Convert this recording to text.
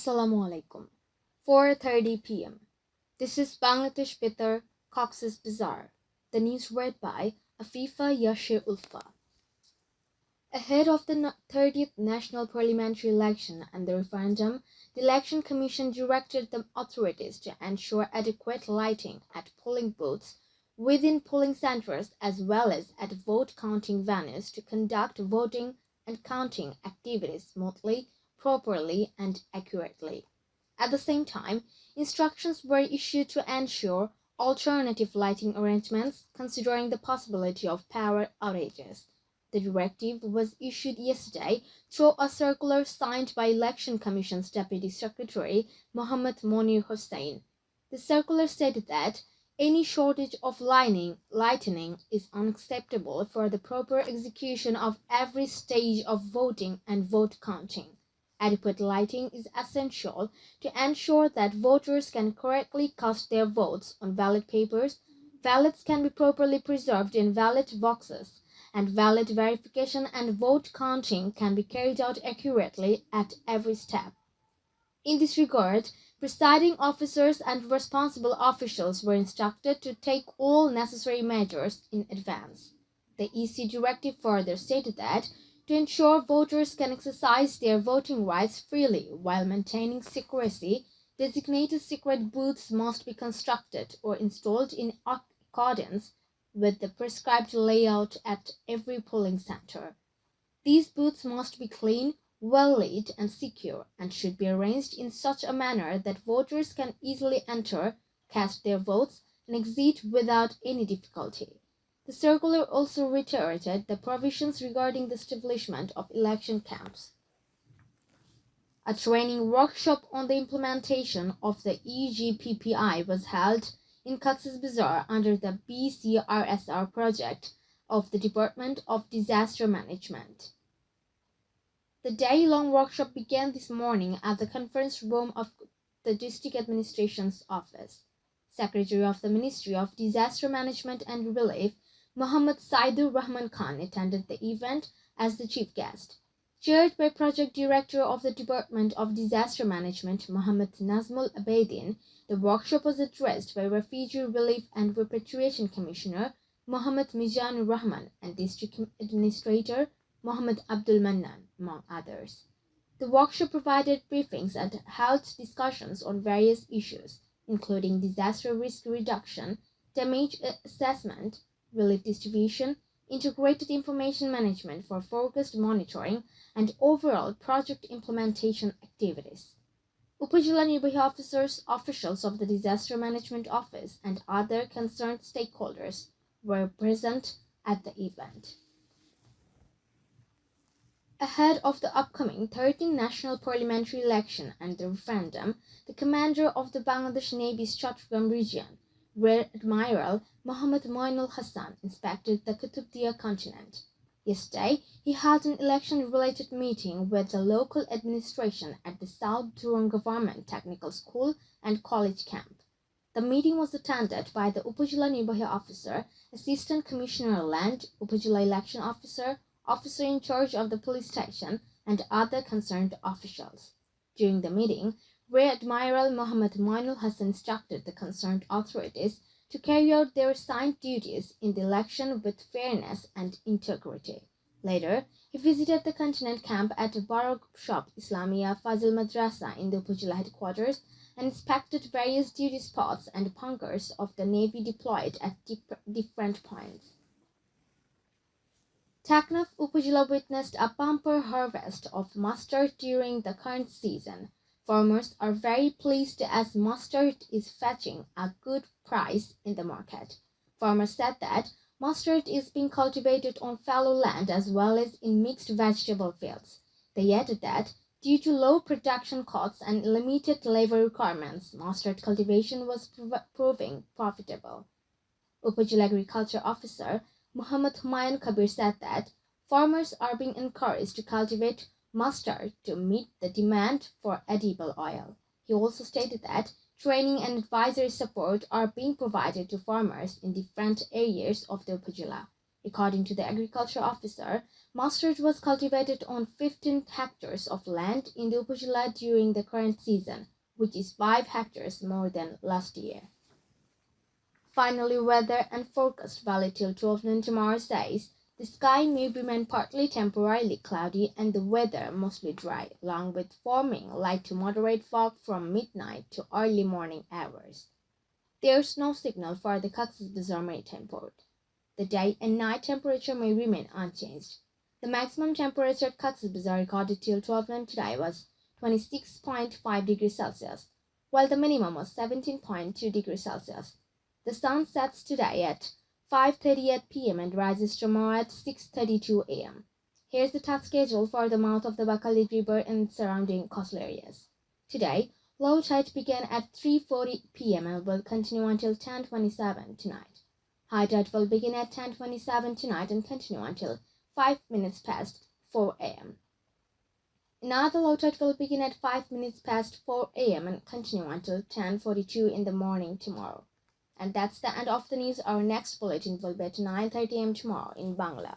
Assalamu alaikum. 4:30 p.m. This is Bangladesh Bitar, Cox's Bazar. The news read by Afifa Yashir Ulfa. Ahead of the 30th national parliamentary election and the referendum, the Election Commission directed the authorities to ensure adequate lighting at polling booths within polling centers as well as at vote counting venues to conduct voting and counting activities smoothly, properly, and accurately. At the same time, instructions were issued to ensure alternative lighting arrangements considering the possibility of power outages. The directive was issued yesterday through a circular signed by Election Commission's Deputy Secretary Mohammad Monir Hossain. The circular stated that any shortage of lighting is unacceptable for the proper execution of every stage of voting and vote counting. Adequate lighting is essential to ensure that voters can correctly cast their votes on ballot papers, ballots can be properly preserved in ballot boxes, and ballot verification and vote counting can be carried out accurately at every step. In this regard, presiding officers and responsible officials were instructed to take all necessary measures in advance. The EC directive further stated that to ensure voters can exercise their voting rights freely while maintaining secrecy, designated secret booths must be constructed or installed in accordance with the prescribed layout at every polling center. These booths must be clean, well lit, and secure, and should be arranged in such a manner that voters can easily enter, cast their votes, and exit without any difficulty. The circular also reiterated the provisions regarding the establishment of election camps. A training workshop on the implementation of the EGPPI was held in Cox's Bazar under the BCRSR project of the Department of Disaster Management. The day-long workshop began this morning at the conference room of the District Administration's office. Secretary of the Ministry of Disaster Management and Relief, Muhammad Saidur Rahman Khan, attended the event as the chief guest. Chaired by Project Director of the Department of Disaster Management, Muhammad Nazmul Abedin, the workshop was addressed by Refugee Relief and Repatriation Commissioner Muhammad Mizanur Rahman and District Administrator Muhammad Abdul Mannan, among others. The workshop provided briefings and held discussions on various issues, including disaster risk reduction, damage assessment, relief distribution, integrated information management for focused monitoring, and overall project implementation activities. Upazila Nirbahi officers, officials of the Disaster Management Office, and other concerned stakeholders were present at the event. Ahead of the upcoming 13th national parliamentary election and the referendum, the commander of the Bangladesh Navy's Chattogram region, Rear Admiral Mohammad Moinul Hassan, inspected the Qutubdiya continent. Yesterday, he held an election-related meeting with the local administration at the South Durong Government Technical School and College Camp. The meeting was attended by the Upazila Nirbahi Officer, Assistant Commissioner Land, Upazila Election Officer, officer in charge of the police station, and other concerned officials. During the meeting, Rear Admiral Mohammad Moinul Hassan instructed the concerned authorities to carry out their assigned duties in the election with fairness and integrity. Later, he visited the continent camp at Barak Shop Islamia Fazil Madrasa in the Upazila headquarters and inspected various duty spots and bunkers of the Navy deployed at different points. Taknaf Upazila witnessed a bumper harvest of mustard during the current season. Farmers are very pleased as mustard is fetching a good price in the market. Farmers said that mustard is being cultivated on fallow land as well as in mixed vegetable fields. They added that due to low production costs and limited labor requirements, mustard cultivation was proving profitable. Upazila Agriculture Officer Muhammad Humayun Kabir said that farmers are being encouraged to cultivate mustard to meet the demand for edible oil. He also stated that training and advisory support are being provided to farmers in different areas of the Upazila. According to the agriculture officer, Mustard was cultivated on 15 hectares of land in the Upazila during the current season, which is 5 hectares more than last year. Finally, weather and forecast valid till 12 noon tomorrow says the sky may remain partly temporarily cloudy and the weather mostly dry, along with forming light to moderate fog from midnight to early morning hours. There's no signal for the Cox's Bazar maritime port. The day and night temperature may remain unchanged. The maximum temperature at Cox's Bazar recorded till 12 noon today was 26.5 degrees Celsius, while the minimum was 17.2 degrees Celsius. The sun sets today at 5:38 p.m. and rises tomorrow at 6:32 a.m. Here's the tide schedule for the mouth of the Bakalid River and surrounding coastal areas. Today, low tide began at 3:40 p.m. and will continue until 10:27 tonight. High tide will begin at 10:27 tonight and continue until 5 minutes past 4 a.m. Another low tide will begin at 5 minutes past 4 a.m. and continue until 10:42 in the morning tomorrow. And that's the end of the news. Our next bulletin will be at 9:30 a.m. tomorrow in Bangla.